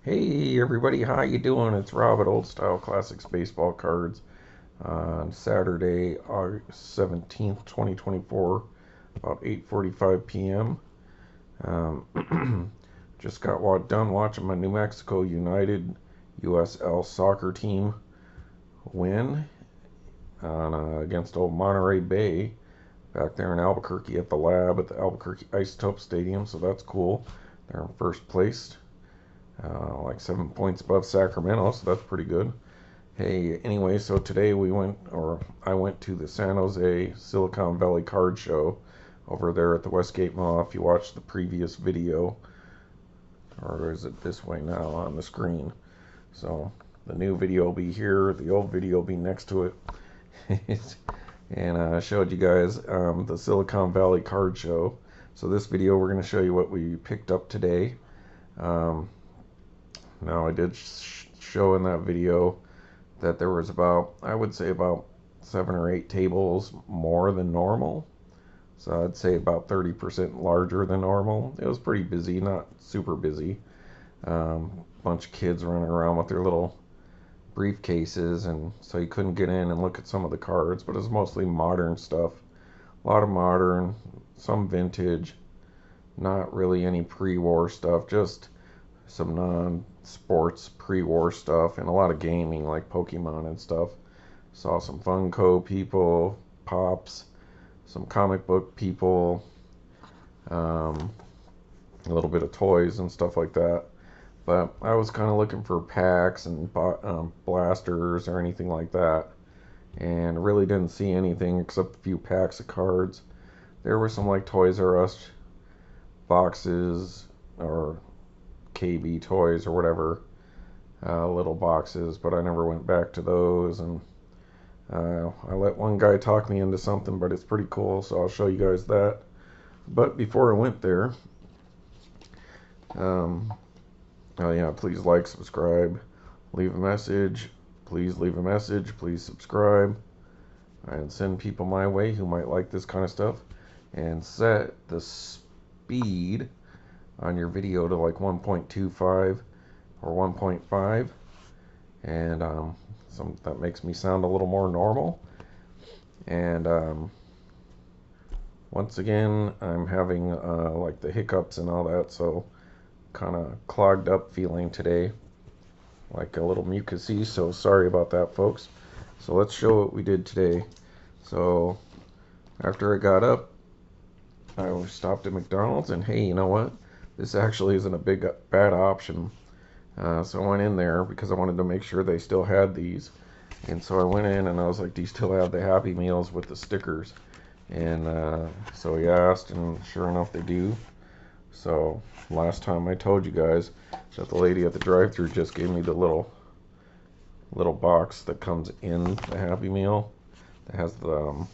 Hey everybody, how you doing? It's Rob at Old Style Classics Baseball Cards on Saturday, August 17th, 2024, about 8:45 p.m. Just got done watching my New Mexico United USL soccer team win against old Monterey Bay back there in Albuquerque at the lab at the Albuquerque Isotope Stadium, so that's cool. They're in first place. Like 7 points above Sacramento, so that's pretty good. Hey, anyway, so today I went to the San Jose Silicon Valley Card Show over there at the Westgate Mall. If you watched the previous video, or is it this way now on the screen? So the new video will be here, the old video will be next to it. And I showed you guys the Silicon Valley Card Show. So this video, we're going to show you what we picked up today. Now, I did show in that video that there was I would say about 7 or 8 tables more than normal. So I'd say about 30% larger than normal. It was pretty busy, not super busy. Bunch of kids running around with their little briefcases, and so you couldn't get in and look at some of the cards, but it was mostly modern stuff. A lot of modern, some vintage, not really any pre-war stuff, just some non-sports pre-war stuff, and a lot of gaming like Pokemon and stuff. Saw some Funko people, Pops, some comic book people, a little bit of toys and stuff like that. But I was kind of looking for packs and blasters or anything like that, and really didn't see anything except a few packs of cards. There were some like Toys R Us boxes or KB Toys or whatever, little boxes, but I never went back to those, and I let one guy talk me into something, but it's pretty cool, so I'll show you guys that. But before I went there, oh yeah, please like, subscribe, leave a message, please leave a message, please subscribe, and send people my way who might like this kind of stuff, and set the speed on your video to like 1.25 or 1.5, and that makes me sound a little more normal. And once again, I'm having like the hiccups and all that, so kind of clogged up feeling today, like a little mucusy, so sorry about that, folks. So let's show what we did today. So after I got up, I stopped at McDonald's, and hey, you know what? This actually isn't a bad option. So I went in there because I wanted to make sure they still had these. And so I went in and I was like, do you still have the Happy Meals with the stickers? And so he asked, and sure enough they do. So last time I told you guys that the lady at the drive-thru just gave me the little box that comes in the Happy Meal that has the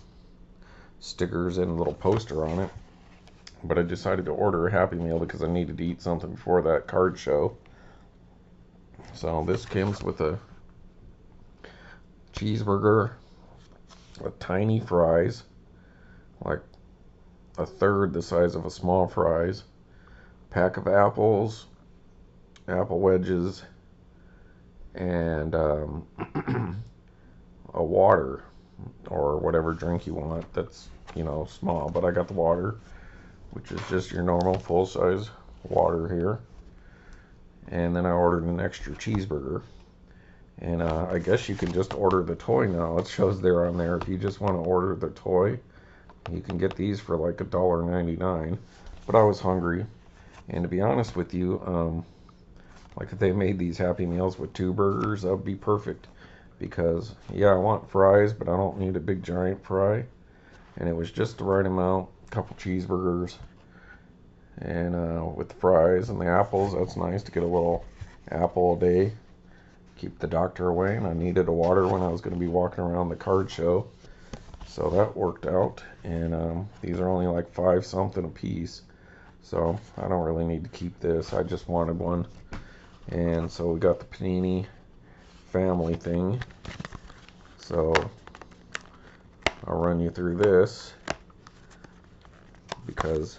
stickers and a little poster on it. But I decided to order a Happy Meal because I needed to eat something before that card show. So this comes with a cheeseburger, with tiny fries, like a third the size of a small fries, pack of apples, apple wedges, and a water or whatever drink you want that's, small. But I got the water, which is just your normal full-size water here. And then I ordered an extra cheeseburger. And I guess you can just order the toy now. It shows there on there. If you just want to order the toy, you can get these for like $1.99. But I was hungry. And to be honest with you, like if they made these Happy Meals with 2 burgers, that would be perfect. Because, yeah, I want fries, but I don't need a big giant fry. And it was just the right amount. A couple cheeseburgers. And with the fries and the apples, that's nice to get a little apple a day. Keep the doctor away, and I needed a water when I was going to be walking around the card show. So that worked out. And these are only like 5 something a piece. So I don't really need to keep this. I just wanted one. And so we got the Panini family thing. So I'll run you through this because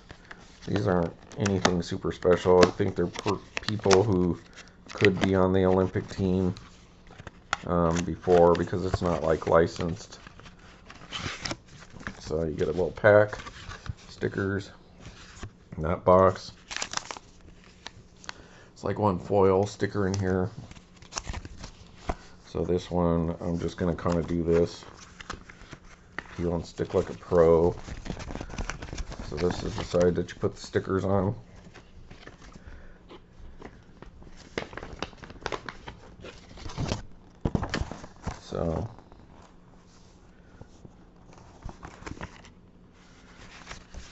these aren't anything super special. I think they're for people who could be on the Olympic team before, because it's not like licensed. So you get a little pack, stickers in that box. It's like one foil sticker in here. So this one, I'm just going to kind of do this. Peel and stick like a pro. So this is the side that you put the stickers on. So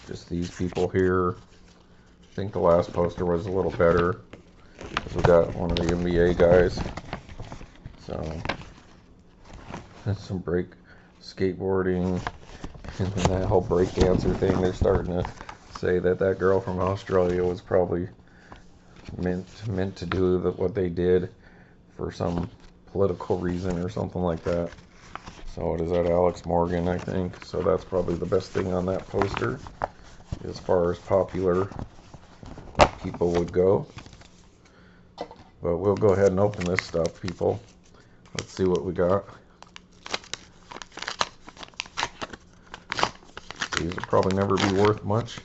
just these people here. I think the last poster was a little better, because we got one of the NBA guys. So that's some break skateboarding, and then that whole break dancer thing. They're starting to say that that girl from Australia was probably meant to do what they did for some political reason or something like that. So what is that, Alex Morgan, I think. So that's probably the best thing on that poster as far as popular people would go. But we'll go ahead and open this stuff, people. Let's see what we got. These will probably never be worth much,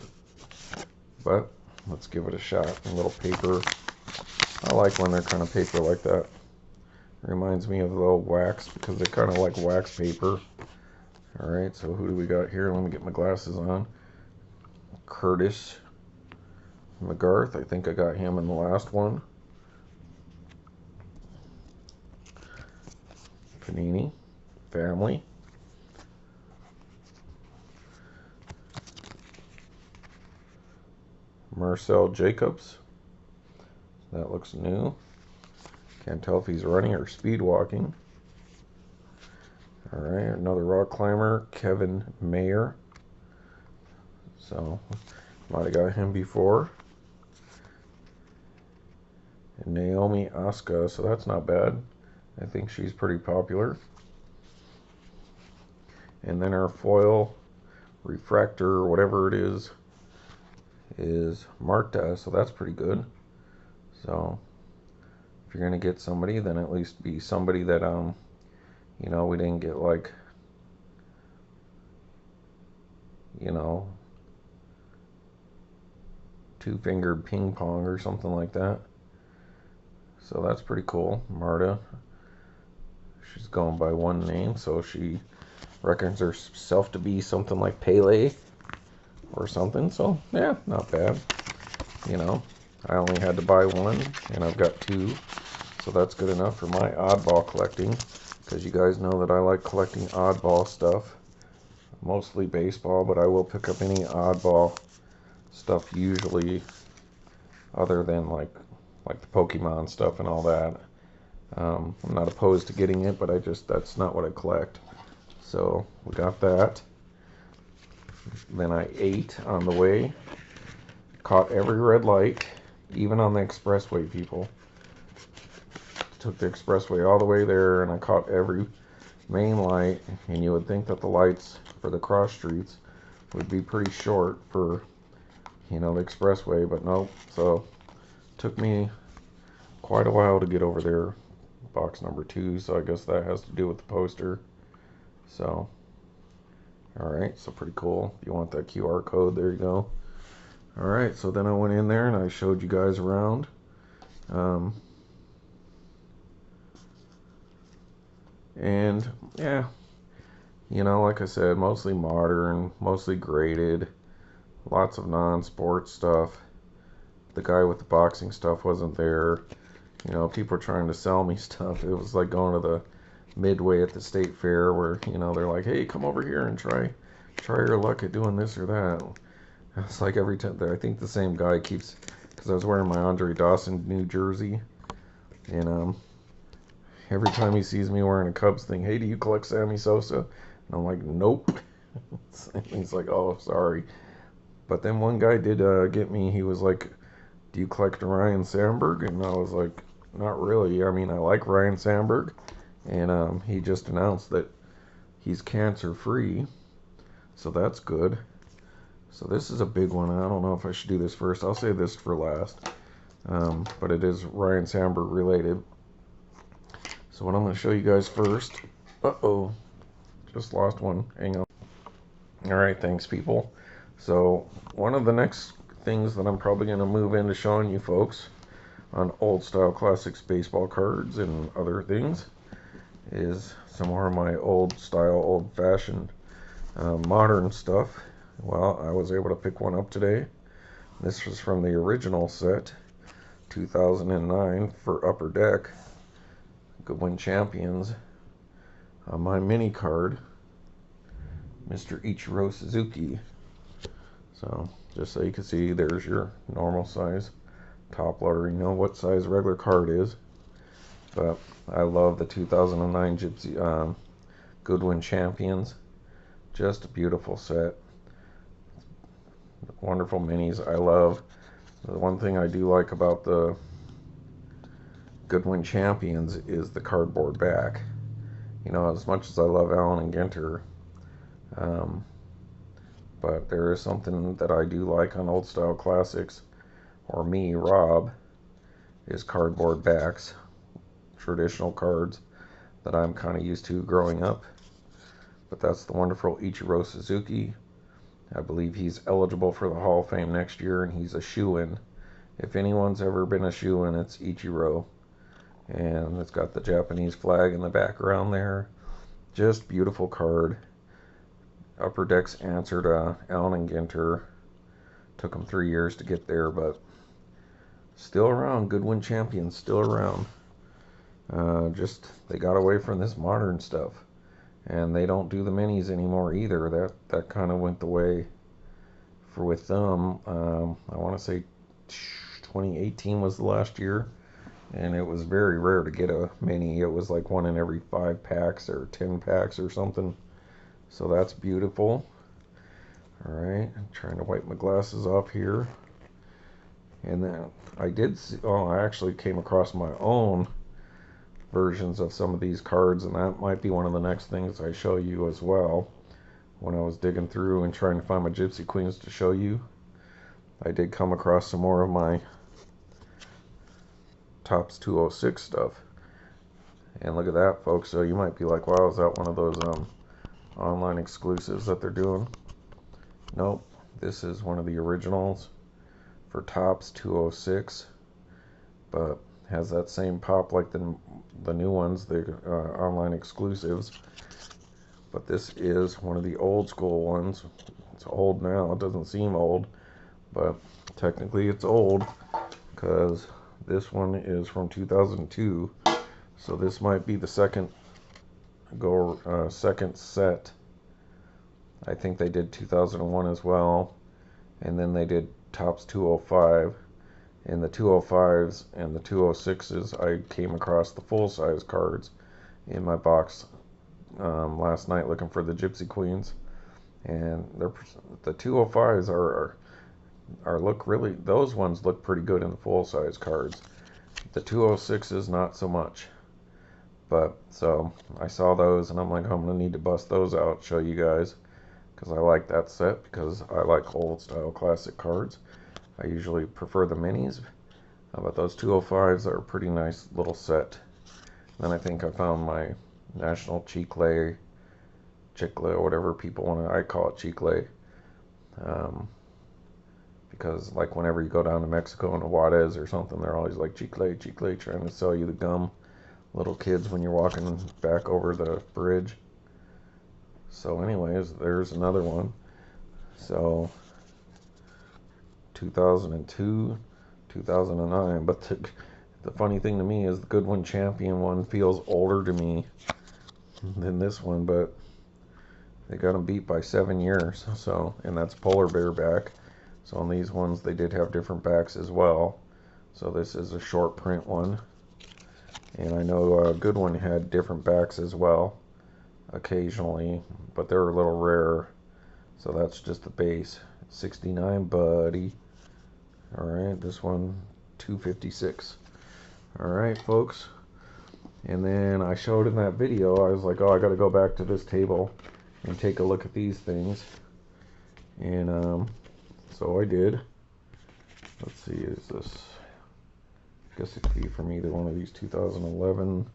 but let's give it a shot. A little paper. I like when they're kind of paper like that. Reminds me of the old wax, because they're kind of like wax paper. Alright, so who do we got here? Let me get my glasses on. Curtis McGarth. I think I got him in the last one. Panini. Family. Marcel Jacobs. That looks new. Can't tell if he's running or speed walking. Alright, another rock climber, Kevin Mayer. So, might have got him before. And Naomi Asuka, so that's not bad. I think she's pretty popular. And then our foil refractor, or whatever it is Marta, so that's pretty good. So if you're gonna get somebody, then at least be somebody that you know, we didn't get like, you know, two-fingered ping pong or something like that. So that's pretty cool. Marta, she's going by one name, so she reckons herself to be something like Pele or something. So yeah, not bad. You know, I only had to buy one, and I've got two, so that's good enough for my oddball collecting, because you guys know that I like collecting oddball stuff, mostly baseball, but I will pick up any oddball stuff usually, other than like the Pokemon stuff and all that. I'm not opposed to getting it, but that's not what I collect. So we got that. Then I ate on the way. Caught every red light, even on the expressway, people. Took the expressway all the way there, and I caught every main light. And you would think that the lights for the cross streets would be pretty short for, you know, the expressway, but nope. So took me quite a while to get over there. Box number 2, so I guess that has to do with the poster. So alright, so pretty cool. If you want that QR code, there you go. Alright, so then I went in there and I showed you guys around. And yeah, you know, like I said, mostly modern, mostly graded, lots of non-sports stuff. The guy with the boxing stuff wasn't there. You know, people were trying to sell me stuff. It was like going to the Midway at the state fair, where, you know, they're like, hey, come over here and try your luck at doing this or that. It's like every time, I think the same guy keeps, because I was wearing my Andre Dawson New Jersey, and every time he sees me wearing a Cubs thing, hey, do you collect Sammy Sosa? And I'm like, nope. And he's like, oh, sorry. But then one guy did get me. He was like, do you collect Ryne Sandberg? And I was like, not really. I mean, I like Ryne Sandberg, and he just announced that he's cancer free, so that's good. So this is a big one. I don't know if I should do this first. I'll save this for last. but it is Ryne Sandberg related. So what I'm going to show you guys first. Uh-oh, just lost one. Hang on. Alright, thanks people. So one of the next things that I'm probably going to move into showing you folks on old style classics baseball cards and other things is some more of my old style, old fashioned, modern stuff. Well, I was able to pick one up today. This was from the original set, 2009 for Upper Deck. Goodwin Champions. My mini card, Mr. Ichiro Suzuki. So, just so you can see, there's your normal size top loader. You know what size regular card is. But I love the 2009 Gypsy Goodwin Champions. Just a beautiful set. Wonderful minis. I love. The one thing I do like about the Goodwin Champions is the cardboard back. You know, as much as I love Allen and Ginter, but there is something that I do like on old style classics, or me, Rob, is cardboard backs. Traditional cards that I'm kind of used to growing up. But that's the wonderful Ichiro Suzuki. I believe he's eligible for the Hall of Fame next year, and he's a shoo-in. If anyone's ever been a shoo-in, it's Ichiro. And it's got the Japanese flag in the background there. Just beautiful card. Upper Deck's answer to Allen and Ginter. Took them 3 years to get there, but still around. Goodwin Champions still around. Just they got away from this modern stuff, and they don't do the minis anymore either. That kind of went the way for with them. I want to say 2018 was the last year, and it was very rare to get a mini. It was like one in every 5 packs or 10 packs or something. So that's beautiful. All right, I'm trying to wipe my glasses off here. And then I did see, I actually came across my own versions of some of these cards, and that might be one of the next things I show you as well. When I was digging through and trying to find my Gypsy Queens to show you, I did come across some more of my Topps 206 stuff. And look at that, folks. So you might be like, wow, is that one of those online exclusives that they're doing? Nope, this is one of the originals for Topps 206, but has that same pop like the new ones, the online exclusives. But this is one of the old school ones. It's old now. It doesn't seem old, but technically it's old because this one is from 2002. So this might be the second set. I think they did 2001 as well, and then they did Topps 205. In the 205s and the 206s, I came across the full-size cards in my box last night looking for the Gypsy Queens, and the 205s look really, those ones look pretty good in the full-size cards. The 206s not so much. But so I saw those, and I'm like, I'm gonna need to bust those out, show you guys, because I like that set, because I like old style classic cards. I usually prefer the minis, but those 205s are a pretty nice little set. Then I think I found my National Chicle, or whatever people want to, I call it Chicle, because like whenever you go down to Mexico and Juarez or something, they're always like Chicle, Chicle, trying to sell you the gum. Little kids when you're walking back over the bridge. So anyways, there's another one. So 2002, 2009, but the funny thing to me is the Goodwin Champion one feels older to me than this one, but they got them beat by 7 years. So, and that's polar bear back. So on these ones they did have different backs as well. So this is a short print one, and I know Goodwin had different backs as well occasionally, but they're a little rare. So that's just the base. 69, buddy. Alright, this one 256. Alright, folks. And then I showed in that video, I was like, oh, I gotta go back to this table and take a look at these things. And so I did. Let's see, is this guess it could be from either one of these 2011.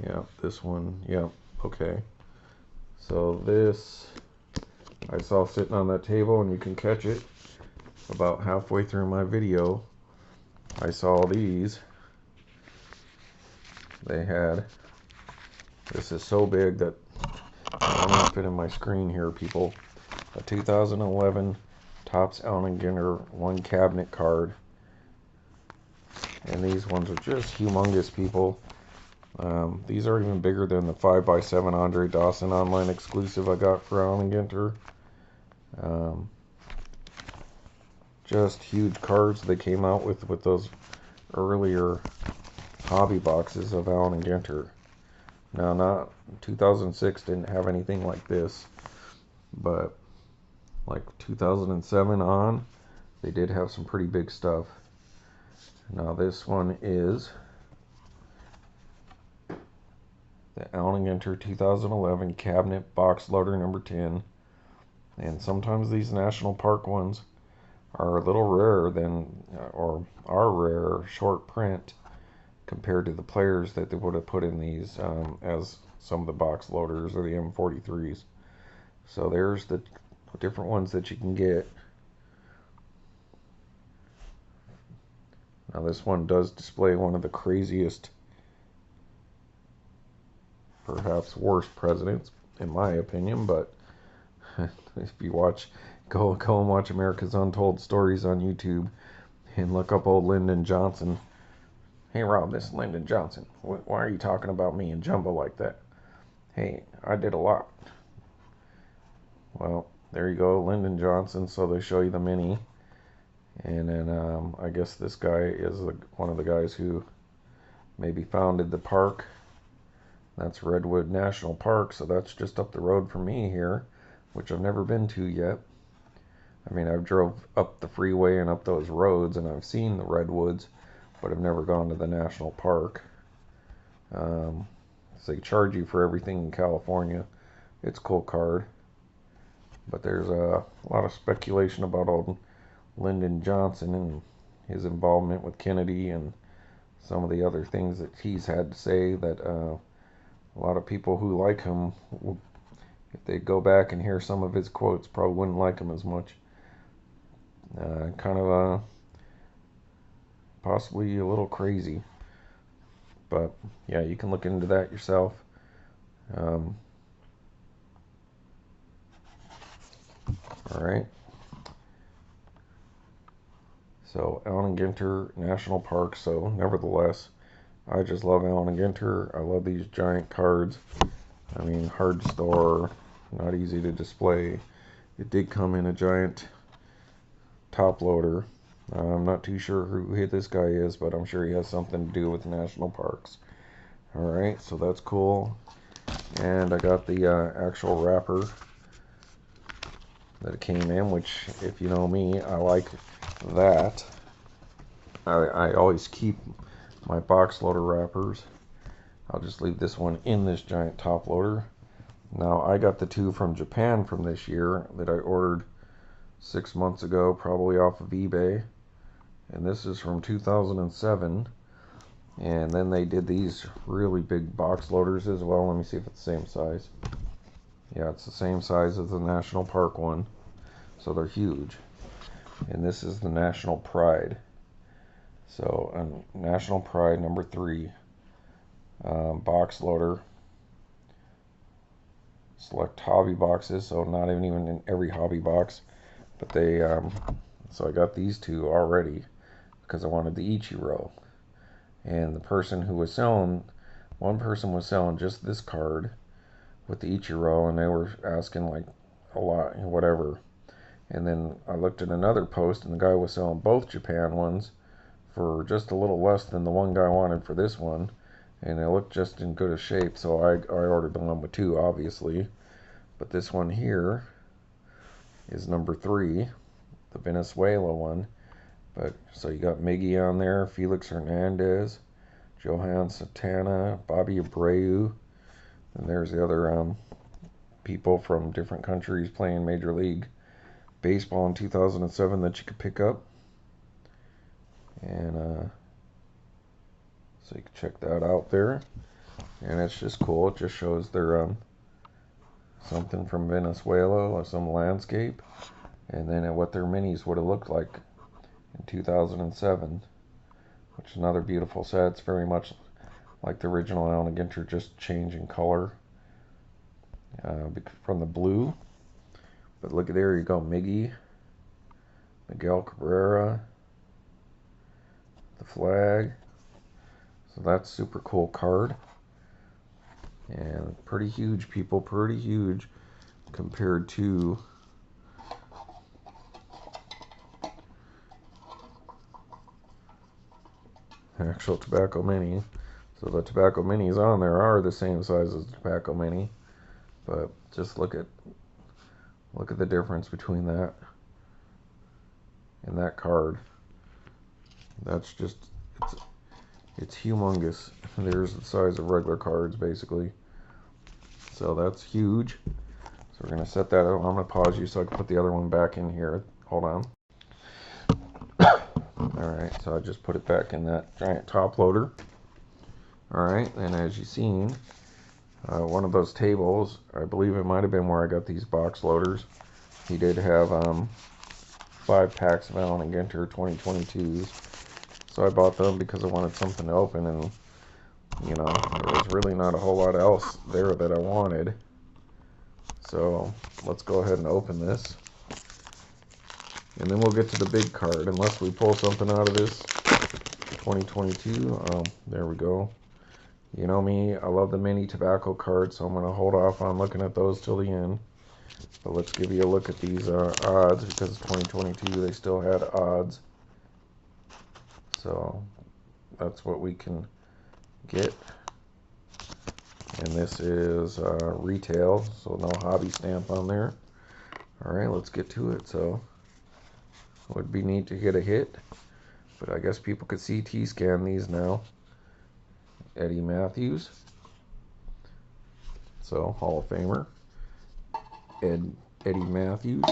Yeah, this one. Yeah, okay. So this I saw sitting on that table, and you can catch it about halfway through my video. I saw these. They had, this is so big that I don't even fit in my screen here, people. A 2011 Topps Allen Ginter 1 cabinet card. And these ones are just humongous, people. These are even bigger than the 5x7 Andre Dawson online exclusive I got for Allen Ginter. Just huge cards they came out with those earlier hobby boxes of Allen Ginter. Now, not 2006 didn't have anything like this, but like 2007 on, they did have some pretty big stuff. Now this one is the Allen Ginter 2011 cabinet box loader number 10. And sometimes these National Park ones are a little rarer than, or are rare, short print compared to the players that they would have put in these as some of the box loaders or the M43s. So there's the different ones that you can get. Now this one does display one of the craziest, perhaps worst presidents, in my opinion, but if you watch, go and watch America's Untold Stories on YouTube and look up old Lyndon Johnson. Hey Rob, this is Lyndon Johnson. Why are you talking about me and Jumbo like that? Hey, I did a lot. Well, there you go, Lyndon Johnson. So they show you the mini. And then I guess this guy is one of the guys who maybe founded the park. That's Redwood National Park, so that's just up the road from me here, which I've never been to yet. I mean, I've drove up the freeway and up those roads, and I've seen the redwoods, but I've never gone to the national park. So they charge you for everything in California. It's a cool card. But there's a lot of speculation about old Lyndon Johnson and his involvement with Kennedy and some of the other things that he's had to say that a lot of people who like him, if they go back and hear some of his quotes, probably wouldn't like him as much. Kind of possibly a little crazy. But yeah, you can look into that yourself. Alright. So, Allen Ginter National Park. So, nevertheless, I just love Allen Ginter. I love these giant cards. I mean, hard to store, not easy to display. It did come in a giant top loader. I'm not too sure who this guy is, but I'm sure he has something to do with national parks. Alright, so that's cool. And I got the actual wrapper that it came in, which, if you know me, I like that. I always keep my box loader wrappers. I'll just leave this one in this giant top loader. Now, I got the two from Japan from this year that I ordered 6 months ago, probably off of eBay. And this is from 2007. And then they did these really big box loaders as well. Let me see if it's the same size. Yeah, it's the same size as the National Park one. So they're huge. And this is the National Pride. So, National Pride number 3. Box loader. Select hobby boxes. So not even in every hobby box. But they, so I got these two already because I wanted the Ichiro. And the person who was selling, one person was selling just this card with the Ichiro, and they were asking like a lot, whatever. And then I looked at another post, and the guy was selling both Japan ones for just a little less than the one guy wanted for this one, and they looked just in good a shape. So I ordered the one with 2, obviously. But this one here is number 3, the Venezuela one. But so you got Miguel on there, Felix Hernandez, Johan Santana, Bobby Abreu, and there's the other people from different countries playing Major League Baseball in 2007 that you could pick up. And So you can check that out there. And it's just cool. It just shows their something from Venezuela or some landscape. And then what their minis would have looked like in 2007. Which is another beautiful set. It's very much like the original Allen Ginter, just changing color from the blue. But look at there, you go, Miguel, Cabrera, the flag. So that's super cool card. And pretty huge, people, pretty huge compared to actual Tobacco Mini. So the Tobacco Minis on there are the same size as the Tobacco Mini, but just look at the difference between that and that card. That's just, it's humongous. There's the size of regular cards basically. So that's huge. So we're gonna set that up. I'm gonna pause you so I can put the other one back in here. Hold on. Alright, so I just put it back in that giant top loader. Alright, and as you've seen, one of those tables, I believe it might have been where I got these box loaders. He did have 5 packs of Allen & Ginter 2022s. So I bought them because I wanted something to open, and you know, there was really not a whole lot else there that I wanted. So let's go ahead and open this. And then we'll get to the big card, unless we pull something out of this 2022. There we go. You know me, I love the mini tobacco cards, so I'm going to hold off on looking at those till the end. But let's give you a look at these odds, because 2022 they still had odds. So that's what we can get. And this is retail, so no hobby stamp on there. Alright, let's get to it. So it would be neat to get a hit, but I guess people could CT scan these now. Eddie Matthews, so Hall of Famer. Eddie Matthews.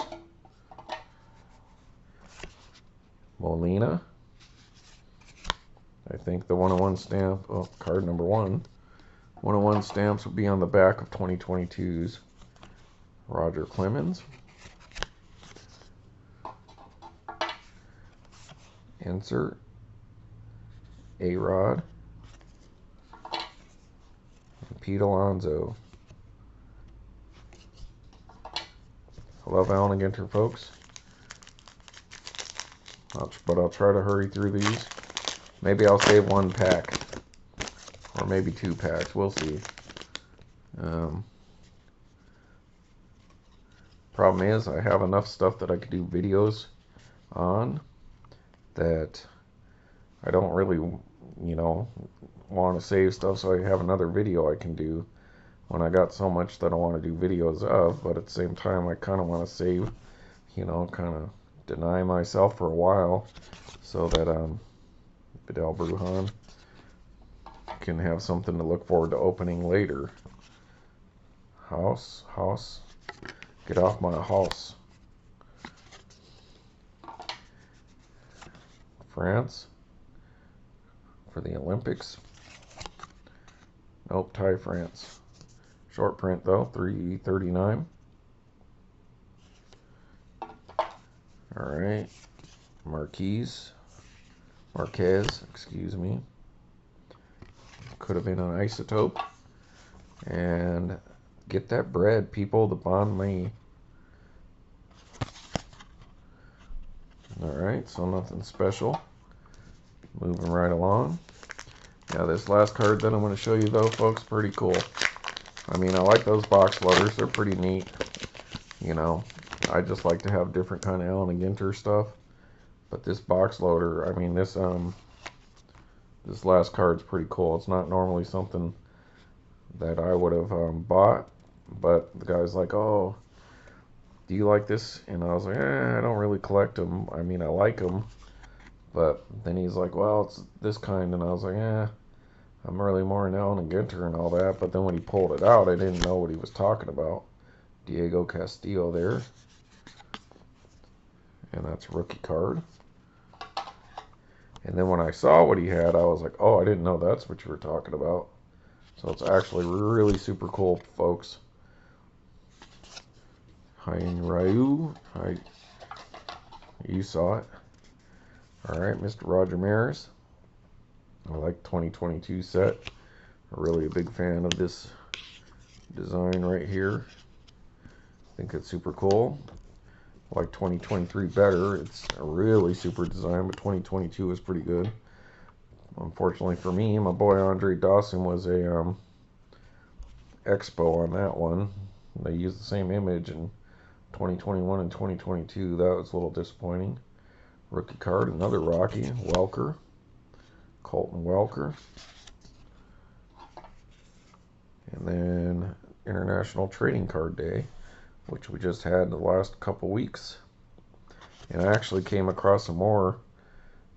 Molina. I think the 101 stamp, oh, card number 1. 101 stamps would be on the back of 2022's. Roger Clemens. Insert. A-Rod. Pete Alonso. I love Allen & Ginter, folks. But I'll try to hurry through these. Maybe I'll save 1 pack. Or maybe 2 packs. We'll see. Problem is, I have enough stuff that I could do videos on that I don't really, you know, want to save stuff, so I have another video I can do when I got so much that I want to do videos of. But at the same time, I kind of want to save, you know, kind of deny myself for a while so that Vidal Brujan can have something to look forward to opening later. House, get off my house. France for the Olympics. Nope, tie France. Short print though, 339. Alright. Marquez, excuse me. Could have been an isotope. And get that bread, people, the bond me. Alright, so nothing special. Moving right along. Now this last card that I'm going to show you though, folks, pretty cool. I mean, I like those box loaders. They're pretty neat. You know, I just like to have different kind of Allen & Ginter stuff. But this box loader, I mean, this last card's pretty cool. It's not normally something that I would have bought. But the guy's like, oh, do you like this? And I was like, I don't really collect them. I mean, I like them. But then he's like, well, it's this kind. And I was like, I'm really more in Allen & Ginter and all that. But then when he pulled it out, I didn't know what he was talking about. Diego Castillo there. And that's a rookie card. And then when I saw what he had, I was like, oh, I didn't know that's what you were talking about. So it's actually really super cool, folks. Abreu. You saw it. All right, Mr. Roger Maris. I like 2022 set. I'm really a big fan of this design right here. I think it's super cool. I like 2023 better. It's a really super design, but 2022 is pretty good. Unfortunately for me, my boy Andre Dawson was a expo on that one. They used the same image in 2021 and 2022. That was a little disappointing. Rookie card, another Rocky, Welker, Colton Welker. And then International Trading Card Day, which we just had the last couple weeks. And I actually came across some more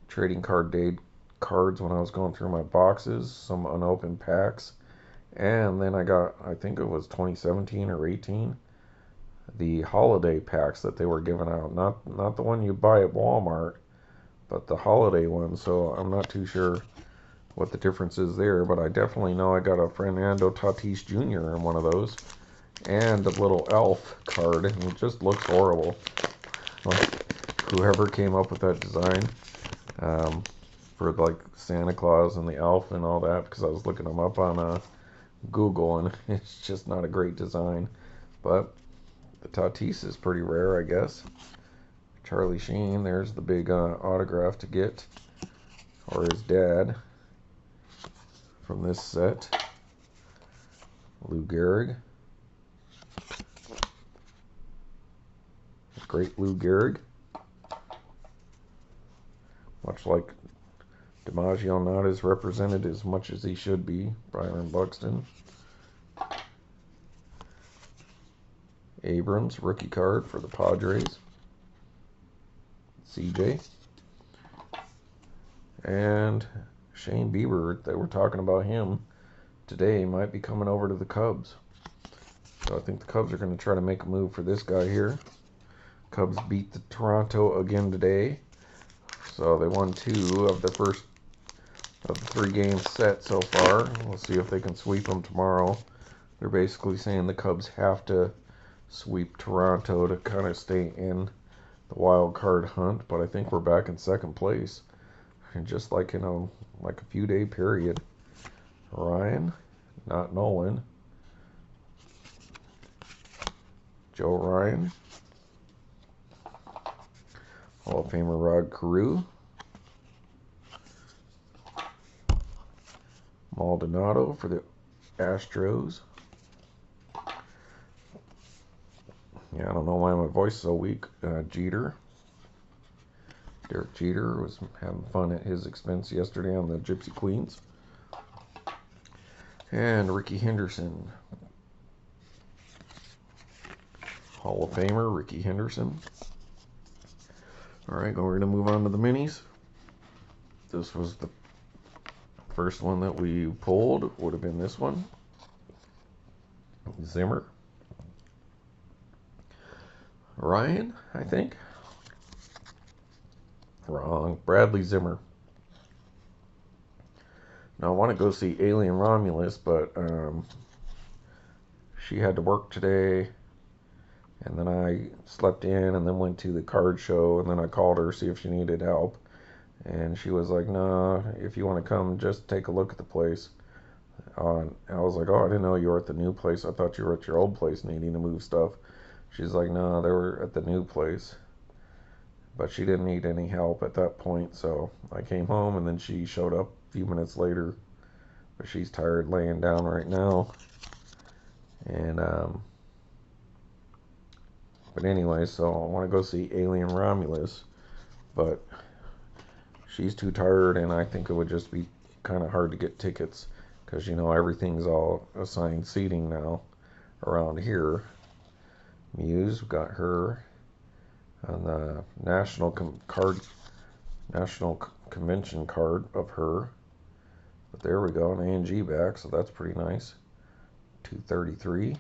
Trading Card Day cards when I was going through my boxes, some unopened packs. And then I got, I think it was 2017 or 18, the holiday packs that they were giving out. Not the one you buy at Walmart, but the holiday one. So I'm not too sure what the difference is there, but I definitely know I got a Fernando Tatis Jr. in one of those, and a little elf card, and it just looks horrible. Like, whoever came up with that design for like Santa Claus and the elf and all that, because I was looking them up on Google, and it's just not a great design. But the Tatis is pretty rare, I guess. Charlie Sheen, there's the big autograph to get, or his dad, from this set. Lou Gehrig. Great Lou Gehrig. Much like DiMaggio, not as represented as much as he should be. Byron Buxton. Abrams, rookie card for the Padres. CJ. And Shane Bieber, they were talking about him today, might be coming over to the Cubs. So I think the Cubs are going to try to make a move for this guy here. Cubs beat the Toronto again today. So they won 2 of the first of the 3 games set so far. We'll see if they can sweep them tomorrow. They're basically saying the Cubs have to sweep Toronto to kind of stay in the wild card hunt, but I think we're back in second place, and just like in a few day period. Ryan, not Nolan. Joe Ryan. Hall of Famer Rod Carew. Maldonado for the Astros. Yeah, I don't know why my voice is so weak. Jeter. Derek Jeter was having fun at his expense yesterday on the Gypsy Queens. And Ricky Henderson. Hall of Famer Ricky Henderson. Alright, we're going to move on to the minis. This was the first one that we pulled. Would have been this one. Zimmer. Ryan, I think. Wrong. Bradley Zimmer. Now, I want to go see Alien Romulus, but she had to work today. And then I slept in and then went to the card show. And then I called her to see if she needed help. And she was like, "No, if you want to come, just take a look at the place." I was like, "Oh, I didn't know you were at the new place. I thought you were at your old place needing to move stuff." She's like, "No, they were at the new place." But she didn't need any help at that point. So I came home, and then she showed up a few minutes later. But she's tired laying down right now. And, but anyway, so I want to go see Alien Romulus. But she's too tired, and I think it would just be kind of hard to get tickets. Because, you know, everything's all assigned seating now around here. Muse, got her on the national convention card of her. But there we go, an A&G back, so that's pretty nice. 233.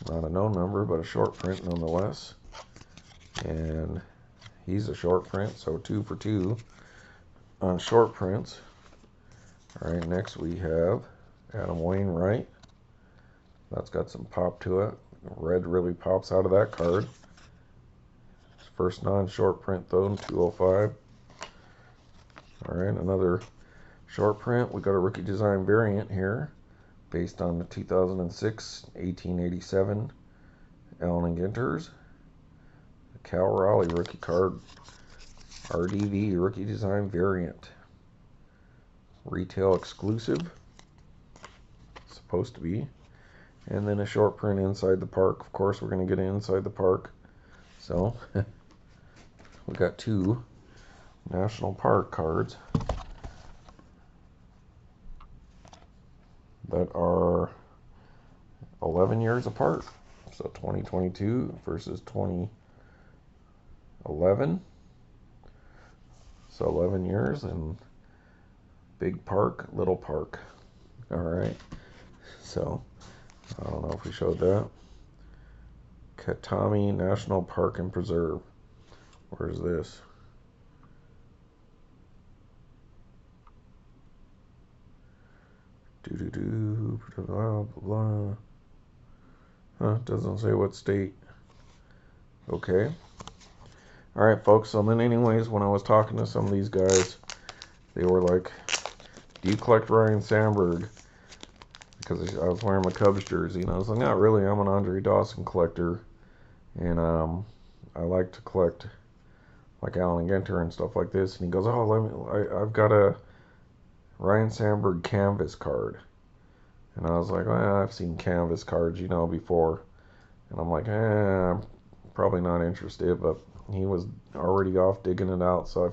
Not a no number, but a short print nonetheless. And he's a short print, so 2 for 2. on short prints. All right, next we have Adam Wainwright. That's got some pop to it. Red really pops out of that card. First non-short print though in 205. All right, another short print. We got a rookie design variant here based on the 2006 1887 Allen and Ginters. Cal Raleigh rookie card. RDV rookie design variant. Retail exclusive. Supposed to be. And then a short print inside the park. Of course, we're going to get inside the park. So, we got two National Park cards that are 11 years apart. So 2022 versus 2011. So 11 years and big park, little park. All right. So I don't know if we showed that. Katami National Park and Preserve. Where's this? Blah, blah, blah. Huh, doesn't say what state. Okay. Alright, folks, so then anyways, when I was talking to some of these guys, they were like, do you collect Ryne Sandberg? Because I was wearing my Cubs jersey, and I was like, not really, I'm an Andre Dawson collector, and I like to collect like Allen Ginter and stuff like this. And he goes, oh, I've got a Ryne Sandberg canvas card. And I was like, well, I've seen canvas cards, before. And I'm like, I'm probably not interested, but he was already off digging it out, so I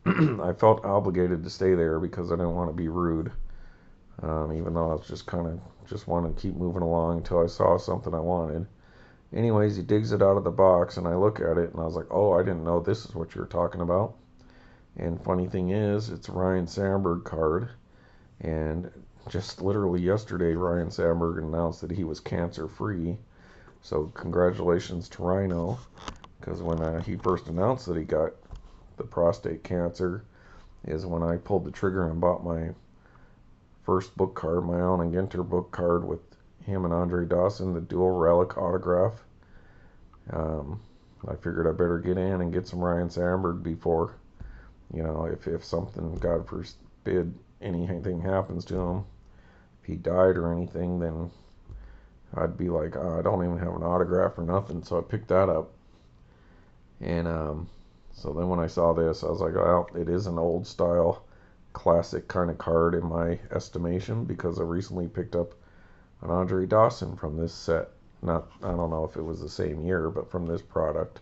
I felt obligated to stay there because I didn't want to be rude. Even though I was just wanted to keep moving along until I saw something I wanted. Anyways, he digs it out of the box, and I look at it, and I was like, oh, I didn't know this is what you're talking about. And funny thing is, it's a Ryne Sandberg card, and just literally yesterday, Ryne Sandberg announced that he was cancer-free. So congratulations to Rhino, because when he first announced that he got the prostate cancer is when I pulled the trigger and bought my first book card, my Allen and Ginter book card with him and Andre Dawson, the dual relic autograph. I figured I better get in and get some Ryne Sandberg before, if something, God forbid, anything happens to him, if he died or anything, then I'd be like, oh, I don't even have an autograph or nothing. So I picked that up. And so then when I saw this, I was like, well, it is an old style, classic kind of card in my estimation, because I recently picked up an Andre Dawson from this set. I don't know if it was the same year, but from this product.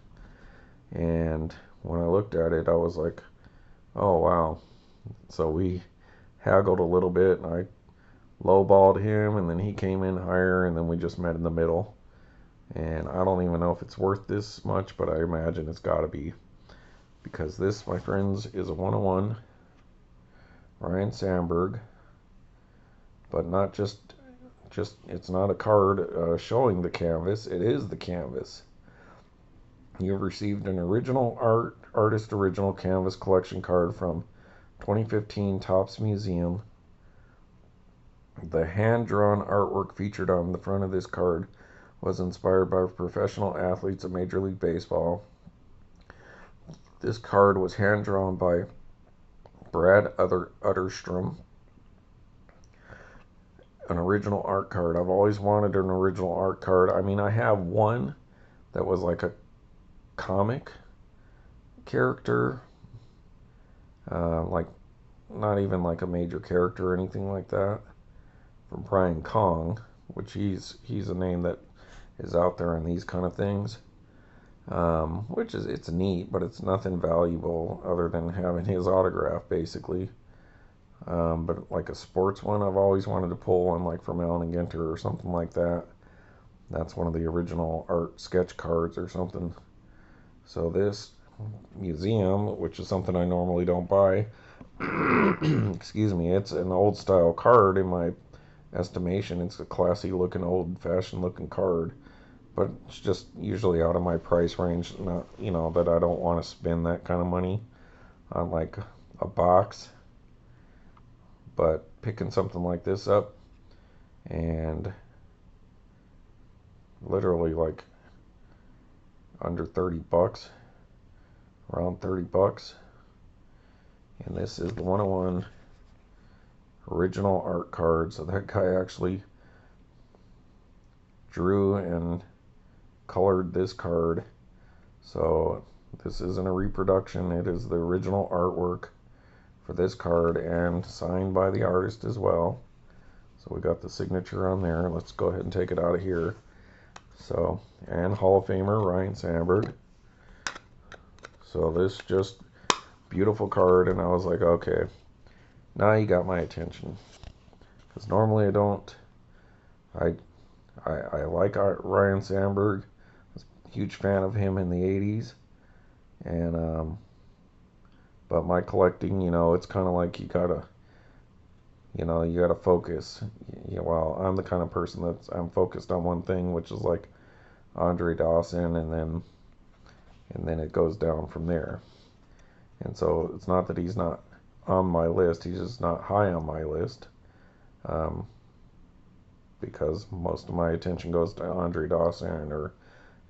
And when I looked at it, I was like, oh, wow. So we haggled a little bit, and I lowballed him, and then he came in higher, and then we just met in the middle. And I don't even know if it's worth this much, but I imagine it's got to be, because this, my friends, is a 101 Ryne Sandberg, but not just it's not a card showing the canvas, it is the canvas. You've received an original artist original canvas collection card from 2015 Topps Museum. The hand-drawn artwork featured on the front of this card was inspired by professional athletes of Major League Baseball. This card was hand-drawn by Brad Utterstrom. An original art card. I've always wanted an original art card. I mean, I have one that was like a comic character, like not even like a major character or anything like that, from Brian Kong, which he's a name that is out there in these kind of things, which is, it's neat, but it's nothing valuable other than having his autograph, basically. But like a sports one, I've always wanted to pull one like from Allen and Ginter or something like that. That's one of the original art sketch cards or something. So this museum, which is something I normally don't buy, excuse me, it's an old style card in my estimation. It's a classy looking, old fashioned looking card, but it's just usually out of my price range. Not, that I don't want to spend that kind of money on like a box, but picking something like this up and literally like under 30 bucks, around 30 bucks. And this is the 101 original art card. So that guy actually drew and colored this card. So this isn't a reproduction, it is the original artwork for this card and signed by the artist as well. So we got the signature on there. Let's go ahead and take it out of here. So, and Hall of Famer Ryne Sandberg. So this just beautiful card, and I was like, okay, now you got my attention. Because normally I don't. I like Ryne Sandberg. I was a huge fan of him in the 80s. And but my collecting, you know, it's kind of like you gotta focus. Well, I'm the kind of person I'm focused on one thing, which is like Andre Dawson, and then it goes down from there. And so it's not that he's not on my list, he's just not high on my list, because most of my attention goes to Andre Dawson or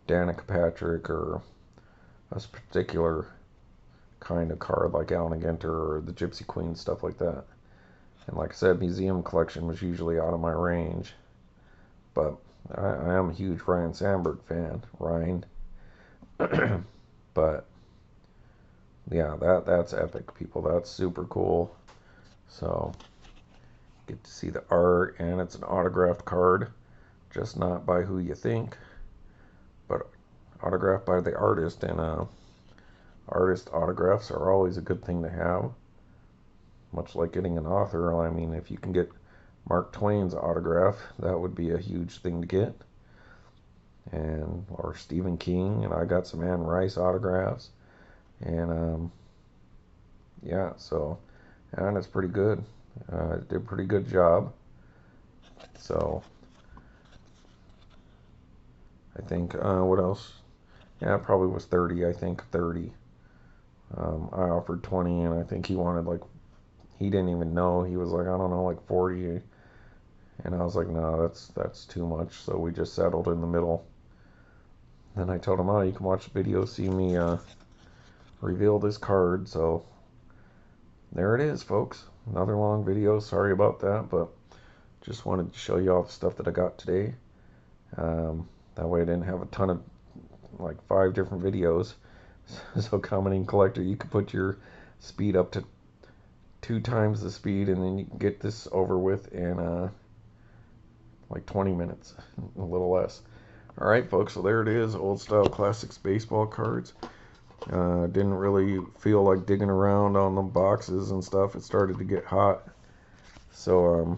Danica Patrick or a particular kind of card like Alan Ginter or the Gypsy Queen, stuff like that. And like I said, museum collection was usually out of my range. But I am a huge Ryne Sandberg fan, Ryne. But yeah, that's epic, people. That's super cool. So get to see the art, and it's an autographed card, just not by who you think, but autographed by the artist. And artist autographs are always a good thing to have, much like getting an author. I mean, if you can get Mark Twain's autograph, that would be a huge thing to get. And or Stephen King, and I got some Anne Rice autographs, and yeah, so, and it's pretty good. It did a pretty good job. So I think what else? Yeah, it probably was 30. I think 30. I offered 20, and I think he wanted like, he didn't even know. He was like, I don't know, like 40. And I was like, no, that's too much. So we just settled in the middle. Then I told him, oh, you can watch the video, see me reveal this card. So there it is, folks. Another long video. Sorry about that, but just wanted to show you all the stuff that I got today. That way I didn't have a ton of, like 5 different videos. So commenting collector, you can put your speed up to 2 times the speed, and then you can get this over with in like 20 minutes, a little less. Alright folks, so there it is, old style classics baseball cards. Didn't really feel like digging around on the boxes and stuff. It started to get hot, so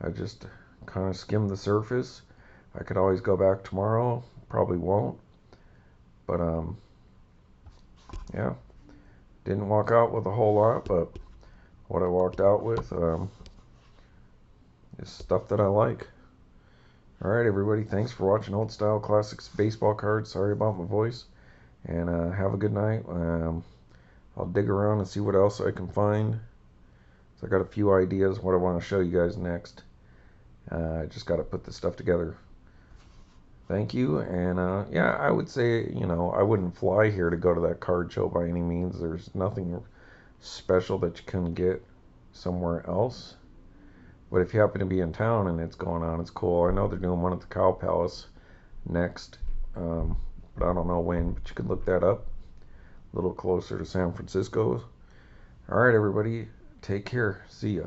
I just kind of skimmed the surface. I could always go back tomorrow, probably won't, but yeah, didn't walk out with a whole lot, but what I walked out with is stuff that I like. Alright everybody, thanks for watching Old Style Classics Baseball Cards. Sorry about my voice, and have a good night. I'll dig around and see what else I can find. So I got a few ideas what I want to show you guys next. I just got to put this stuff together. Thank you, and yeah, I would say, you know, I wouldn't fly here to go to that card show by any means. There's nothing special that you can get somewhere else. But if you happen to be in town and it's going on, it's cool. I know they're doing one at the Cow Palace next, but I don't know when, but you can look that up. A little closer to San Francisco. Alright everybody, take care. See ya.